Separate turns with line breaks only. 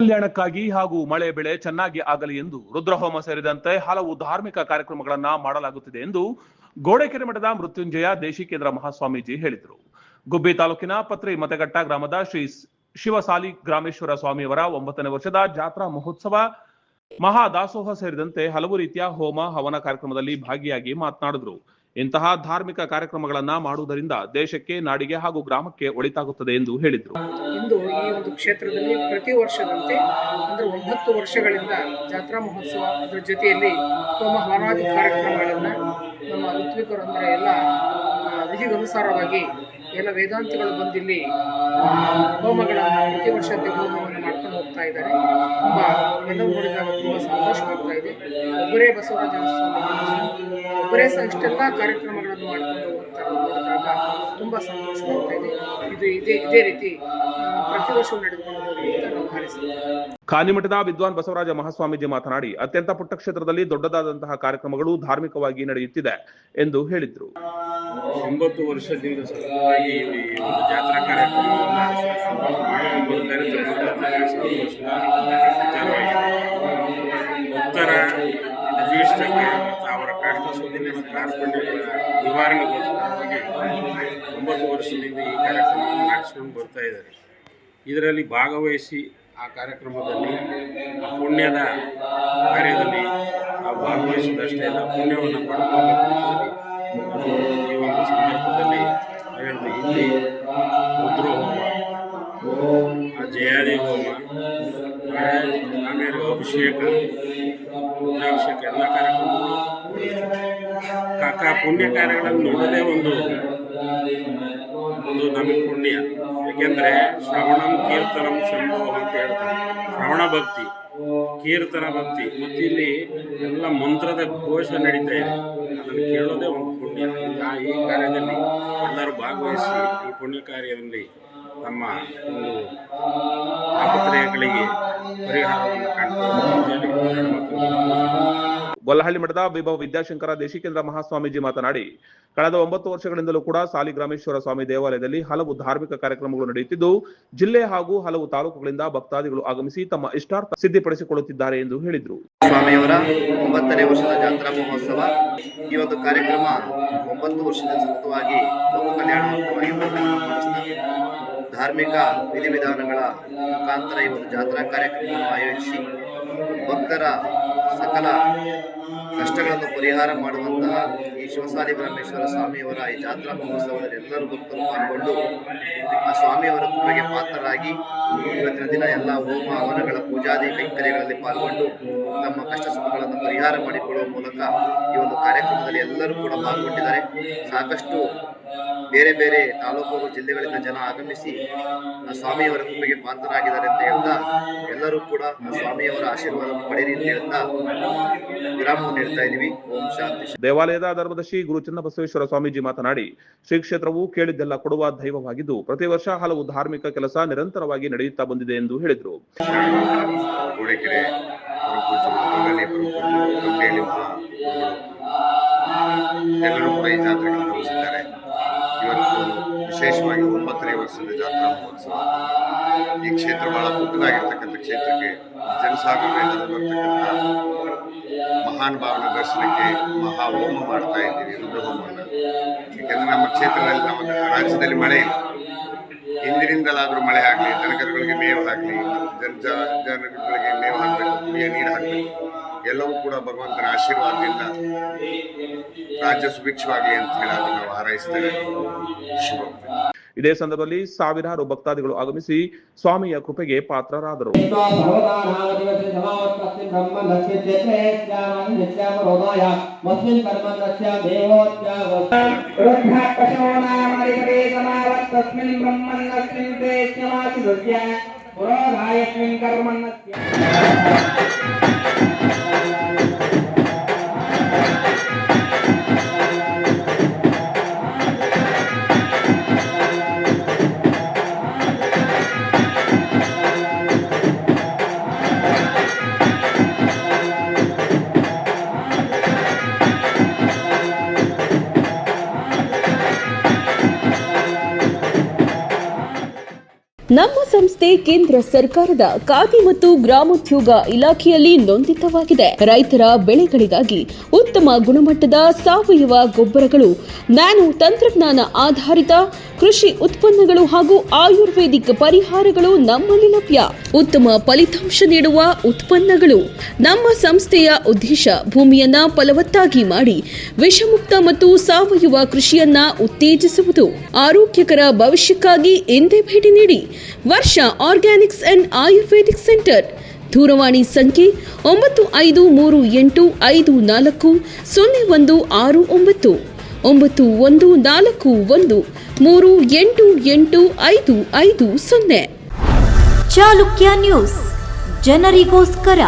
ಕಲ್ಯಾಣಕ್ಕಾಗಿ ಹಾಗೂ ಮಳೆ ಬೆಳೆ ಚೆನ್ನಾಗಿ ಆಗಲಿ ಎಂದು ರುದ್ರಹೋಮ ಸೇರಿದಂತೆ ಹಲವು ಧಾರ್ಮಿಕ ಕಾರ್ಯಕ್ರಮಗಳನ್ನ ಮಾಡಲಾಗುತ್ತಿದೆ ಎಂದು ಗೋಡೆಕೆರೆ ಮಠದ ಮೃತ್ಯುಂಜಯ ದೇಶಿಕೇಂದ್ರ ಮಹಾಸ್ವಾಮೀಜಿ ಹೇಳಿದರು. ಗುಬ್ಬಿ ತಾಲೂಕಿನ ಪತ್ರಿ ಮತಗಟ್ಟ ಗ್ರಾಮದ ಶ್ರೀ ಶಿವಸಾಲಿ ಗ್ರಾಮೇಶ್ವರ ಸ್ವಾಮಿಯವರ 9ನೇ ವರ್ಷದ ಜಾತ್ರಾ ಮಹೋತ್ಸವ ಮಹಾದಾಸೋಹ ಸೇರಿದಂತೆ ಹಲವು ರೀತಿಯ ಹೋಮ ಹವನ ಕಾರ್ಯಕ್ರಮದಲ್ಲಿ ಭಾಗಿಯಾಗಿ ಮಾತನಾಡಿದರು. ಇಂತಹ ಧಾರ್ಮಿಕ ಕಾರ್ಯಕ್ರಮಗಳನ್ನ ಮಾಡುವುದರಿಂದ ದೇಶಕ್ಕೆ, ನಾಡಿಗೆ ಹಾಗೂ ಗ್ರಾಮಕ್ಕೆ ಒಳಿತಾಗುತ್ತದೆ ಎಂದು ಹೇಳಿದರು.
ಇಂದು ಈ ಒಂದು ಕ್ಷೇತ್ರದಲ್ಲಿ ಪ್ರತಿ ವರ್ಷದಂತೆ ಅಂದರೆ 9 ವರ್ಷಗಳಿಂದ ಜಾತ್ರಾ ಮಹೋತ್ಸವ, ಅದರ ಜೊತೆಯಲ್ಲಿ ಹೋಮ ಹವನಾದಿ ಕಾರ್ಯಕ್ರಮಗಳನ್ನು ನಮ್ಮ ಋತ್ವಿಕರು ಅಂದರೆ ಎಲ್ಲ ವಿಧಿಗನುಸಾರವಾಗಿ ಎಲ್ಲ ವೇದಾಂತಿಗಳು ಬಂದಿಲ್ಲಿ ಹೋಮಗಳನ್ನು ಪ್ರತಿ ವರ್ಷ ಹೋಮವನ್ನು ಮಾಡ್ಕೊಂಡು ಹೋಗ್ತಾ ಇದ್ದಾರೆ. ತುಂಬ ಎಲ್ಲವೂ ನೋಡಿದಾಗ ತುಂಬ ಸಂತೋಷವಾಗ್ತಾ ಇದೆ. ಒಬ್ಬರೇ ಬಸವರಾಜ ಸ್ವಾಮಿ ಒಬ್ಬರೇ ಸಹ ಇಷ್ಟೆಲ್ಲ ಕಾರ್ಯಕ್ರಮಗಳನ್ನು ಮಾಡಿಕೊಂಡು ಹೋಗ್ತಾ ನೋಡಿದಾಗ ತುಂಬ ಸಂತೋಷವಾಗ್ತಾ ಇದೆ. ಇದೇ ರೀತಿ ಪ್ರತಿ ವರ್ಷ ನಡೆದುಕೊಂಡು ಹೋಗಿ ಅಂತ ನಾವು ಹಾರೈಸುತ್ತೇವೆ.
ಕಾನಿಮಠದ ವಿದ್ವಾನ್ ಬಸವರಾಜ ಮಹಾಸ್ವಾಮೀಜಿ ಮಾತನಾಡಿ, ಅತ್ಯಂತ ಪುಟ್ಟ ಕ್ಷೇತ್ರದಲ್ಲಿ ದೊಡ್ಡದಾದಂತಹ ಕಾರ್ಯಕ್ರಮಗಳು ಧಾರ್ಮಿಕವಾಗಿ ನಡೆಯುತ್ತಿದೆ ಎಂದು ಹೇಳಿದರು.
9 ವರ್ಷದಿಂದ ಸತತವಾಗಿ ಈ ಒಂದು ಜಾತ್ರಾ ಕಾರ್ಯಕ್ರಮವನ್ನು ಭಕ್ತರ ಅಭೀಷ್ಟಕ್ಕೆ ಮತ್ತು ಅವರ ಕಷ್ಟ ಸುದ್ದಿನ ಕಾರ್ಪಣ್ಯಗಳ ನಿವಾರಣೆಗೋಸ್ಕರವಾಗಿ 9 ವರ್ಷದಿಂದ ಈ ಕಾರ್ಯಕ್ರಮವನ್ನು ನಡೆಸಿಕೊಂಡು ಬರ್ತಾ ಇದ್ದಾರೆ. ಇದರಲ್ಲಿ ಭಾಗವಹಿಸಿ ಆ ಕಾರ್ಯಕ್ರಮದಲ್ಲಿ ಆ ಪುಣ್ಯದ ಕಾರ್ಯದಲ್ಲಿ ನಾವು ಭಾಗವಹಿಸಿದಷ್ಟೇ ಅಲ್ಲ, ಪುಣ್ಯವನ್ನು ಪಡ್ಕೋಬೇಕು. ಈ ಒಂದು ಸಂದರ್ಭದಲ್ಲಿ ಇಲ್ಲಿ ರುದ್ರ ಹೋಮ, ಜಯಾದಿ ಹೋಮ, ಆಮೇಲೆ ಅಭಿಷೇಕ, ರುದ್ರಾಭಿಷೇಕ ಎಲ್ಲ ಕಾರ್ಯಕ್ರಮಗಳು ಪುಣ್ಯ ಕಾರ್ಯಗಳನ್ನು ನೋಡೋದೇ ಒಂದು ನಮಗೆ ಪುಣ್ಯ. ಏಕೆಂದರೆ ಶ್ರವಣಂ ಕೀರ್ತನಂ ಶಂಭೋ ಅಂತ ಹೇಳ್ತಾರೆ. ಶ್ರವಣ ಭಕ್ತಿ, ಕೀರ್ತನ ಭಕ್ತಿ ಮತ್ತು ಇಲ್ಲಿ ಎಲ್ಲ ಮಂತ್ರದ ಘೋಷ ನಡೀತಾ ಇದೆ. ಅದನ್ನು ಕೇಳೋದೇ ಒಂದು ಪುಣ್ಯ. ಈ ಕಾರ್ಯದಲ್ಲಿ ಎಲ್ಲರೂ ಭಾಗವಹಿಸಿ ಈ ಪುಣ್ಯ ಕಾರ್ಯದಲ್ಲಿ ನಮ್ಮ ಒಂದು ತಾಪತ್ರಯಗಳಿಗೆ ಪರಿಹಾರವನ್ನು ಕಂಡು
ಗೊಲ್ಲಹಳ್ಳಿ ಮಠದ ವೈಭವ ವಿದ್ಯಾಶಂಕರ ದೇಶಿಕೇಂದ್ರ ಮಹಾಸ್ವಾಮೀಜಿ ಮಾತನಾಡಿ, ಕಳೆದ 9 ವರ್ಷಗಳಿಂದಲೂ ಕೂಡ ಸಾಲಿಗ್ರಾಮೇಶ್ವರ ಸ್ವಾಮಿ ದೇವಾಲಯದಲ್ಲಿ ಹಲವು ಧಾರ್ಮಿಕ ಕಾರ್ಯಕ್ರಮಗಳು ನಡೆಯುತ್ತಿದ್ದು, ಜಿಲ್ಲೆ ಹಾಗೂ ಹಲವು ತಾಲೂಕುಗಳಿಂದ ಭಕ್ತಾದಿಗಳು ಆಗಮಿಸಿ ತಮ್ಮ ಇಷ್ಟಾರ್ಥ ಸಿದ್ಧಿಪಡಿಸಿಕೊಳ್ಳುತ್ತಿದ್ದಾರೆ ಎಂದು ಹೇಳಿದರು.
ಸ್ವಾಮಿಯವರ 9ನೇ ವರ್ಷದ ಜಾತ್ರಾ ಮಹೋತ್ಸವ ಈ ಒಂದು ಕಾರ್ಯಕ್ರಮ 9 ವರ್ಷದ ಸತತವಾಗಿ ಲೋಕ ಕಲ್ಯಾಣವಾಗಿ ಧಾರ್ಮಿಕ ವಿಧಿವಿಧಾನಗಳ ಮುಖಾಂತರ ಈ ಒಂದು ಜಾತ್ರಾ ಕಾರ್ಯಕ್ರಮವನ್ನು ಆಯೋಜಿಸಿ ಭಕ್ತರ ಸಕಲ ಕಷ್ಟಗಳನ್ನು ಪರಿಹಾರ ಮಾಡುವಂತಹ ಈ ಶಿವಸಾಲಿ ಬ್ರಹ್ಮೇಶ್ವರ ಸ್ವಾಮಿಯವರ ಈ ಜಾತ್ರಾ ಮಹೋತ್ಸವದಲ್ಲಿ ಎಲ್ಲರೂ ಭಕ್ತರು ಪಾಲ್ಗೊಂಡು ಆ ಸ್ವಾಮಿಯವರ ಕೃಪೆಗೆ ಪಾತ್ರರಾಗಿ ಇವತ್ತಿನ ದಿನ ಎಲ್ಲ ಹೋಮ ಹವನಗಳ ಪೂಜಾದಿ ಕೈಂಕರ್ಯಗಳಲ್ಲಿ ಪಾಲ್ಗೊಂಡು ತಮ್ಮ ಕಷ್ಟ ಸುಖಗಳನ್ನು ಪರಿಹಾರ ಮಾಡಿಕೊಳ್ಳುವ ಮೂಲಕ ಈ ಒಂದು ಕಾರ್ಯಕ್ರಮದಲ್ಲಿ ಎಲ್ಲರೂ ಕೂಡ ಪಾಲ್ಗೊಂಡಿದ್ದಾರೆ. ಸಾಕಷ್ಟು ಬೇರೆ ಬೇರೆ ತಾಲೂಕು ಜಿಲ್ಲೆಗಳಿಂದ ಜನ ಆಗಮಿಸಿ ಸ್ವಾಮಿಯವರ ಕೃಪೆಗೆ ಪಾತ್ರರಾಗಿದ್ದಾರೆ ಅಂತ ಹೇಳ್ತಾ ಎಲ್ಲರೂ ಕೂಡ ಸ್ವಾಮಿಯವರ ಆಶೀರ್ವಾದವನ್ನು ಪಡೆಯಿರಿ ಅಂತ ಹೇಳ್ತಾ ವಿರಾಮವನ್ನು ನೀಡ್ತಾ ಇದ್ದೀವಿ. ಓಂ ಶಾಂತಿ.
ದೇವಾಲಯದ ಧರ್ಮದರ್ಶಿ ಗುರು ಚನ್ನಬಸವೇಶ್ವರ ಸ್ವಾಮೀಜಿ ಮಾತನಾಡಿ, ಶ್ರೀ ಕ್ಷೇತ್ರವು ಕೇಳಿದ್ದೆಲ್ಲ ಕೊಡುವ ದೈವವಾಗಿದ್ದು ಪ್ರತಿ ವರ್ಷ ಹಲವು ಧಾರ್ಮಿಕ ಕೆಲಸ ನಿರಂತರವಾಗಿ ನಡೆಯುತ್ತಾ ಬಂದಿದೆ ಎಂದು ಹೇಳಿದರು.
ಎಲ್ಲರೂ ಕೂಡ ಈ ಜಾತ್ರೆಗಳನ್ನು ನಡೆಸಿದ್ದಾರೆ. ಇವತ್ತು ವಿಶೇಷವಾಗಿ 9ನೇ ವರ್ಷದ ಜಾತ್ರಾ ಮಹೋತ್ಸವ. ಈ ಕ್ಷೇತ್ರ ಬಹಳ ಪುಟ್ಟದಾಗಿರ್ತಕ್ಕಂಥ ಕ್ಷೇತ್ರಕ್ಕೆ ಜನಸಾಗರದಿಂದ ಬರ್ತಕ್ಕಂಥ ಮಹಾನುಭಾವನ ದರ್ಶನಕ್ಕೆ ಮಹಾ ಹೋಮ ಮಾಡ್ತಾ ಇದ್ದೀವಿ, ರುದ್ರ ಹೋಮವನ್ನು. ಏಕೆಂದರೆ ನಮ್ಮ ಕ್ಷೇತ್ರದಲ್ಲಿ, ನಮ್ಮ ರಾಜ್ಯದಲ್ಲಿ ಮಳೆ ಇಲ್ಲ. ಹಿಂದಿನಿಂದಲಾದರೂ ಮಳೆ ಆಗಲಿ, ದನಕರುಗಳಿಗೆ ಮೇವು ಆಗಲಿ, ಜನಗಳಿಗೆ ಮೇವು ಹಾಕಬೇಕು, ಕುಡಿಯ ನೀರು ಹಾಕಬೇಕು, ಎಲ್ಲವೂ ಕೂಡ ಭಗವಂತನ ಆಶೀರ್ವಾದದಿಂದ ರಾಜ್ಯ ಸುಭಿಕ್ಷವಾಗಲಿ ಅಂತ ಹೇಳಿ ನಾವು ಹಾರೈಸ್ತೇವೆ. ಶುಭ.
ಇದೇ ಸಂದರ್ಭದಲ್ಲಿ ಸಾವಿರಾರು ಭಕ್ತಾದಿಗಳು ಆಗಮಿಸಿ ಸ್ವಾಮಿಯ ಕೃಪೆಗೆ ಪಾತ್ರರಾದರು.
ನಮ್ಮ ಸಂಸ್ಥೆ ಸಂಸ್ಥೆ ಕೇಂದ್ರ ಸರ್ಕಾರದ ಖಾದಿ ಮತ್ತು ಗ್ರಾಮೋದ್ಯೋಗ ಇಲಾಖೆಯಲ್ಲಿ ನೋಂದಿತವಾಗಿದೆ. ರೈತರ ಬೆಳೆಗಳಿಗಾಗಿ ಉತ್ತಮ ಗುಣಮಟ್ಟದ ಸಾವಯವ ಗೊಬ್ಬರಗಳು, ನ್ಯಾನೋ ತಂತ್ರಜ್ಞಾನ ಆಧಾರಿತ ಕೃಷಿ ಉತ್ಪನ್ನಗಳು ಹಾಗೂ ಆಯುರ್ವೇದಿಕ್ ಪರಿಹಾರಗಳು ನಮ್ಮಲ್ಲಿ ಲಭ್ಯ. ಉತ್ತಮ ಫಲಿತಾಂಶ ನೀಡುವ ಉತ್ಪನ್ನಗಳು. ನಮ್ಮ ಸಂಸ್ಥೆಯ ಉದ್ದೇಶ ಭೂಮಿಯನ್ನ ಫಲವತ್ತಾಗಿ ಮಾಡಿ ವಿಷಮುಕ್ತ ಮತ್ತು ಸಾವಯವ ಕೃಷಿಯನ್ನ ಉತ್ತೇಜಿಸುವುದು. ಆರೋಗ್ಯಕರ ಭವಿಷ್ಯಕ್ಕಾಗಿ ಎಂದೇ ಭೇಟಿ ನೀಡಿ ವರ್ಷ ಆರ್ಗ್ಯಾನಿಕ್ಸ್ ಅಂಡ್ ಆಯುರ್ವೇದಿಕ್ ಸೆಂಟರ್. ದೂರವಾಣಿ ಸಂಖ್ಯೆ 9535440169 9141388550.
ಚಾಲುಕ್ಯ ನ್ಯೂಸ್, ಜನರಿಗೋಸ್ಕರ.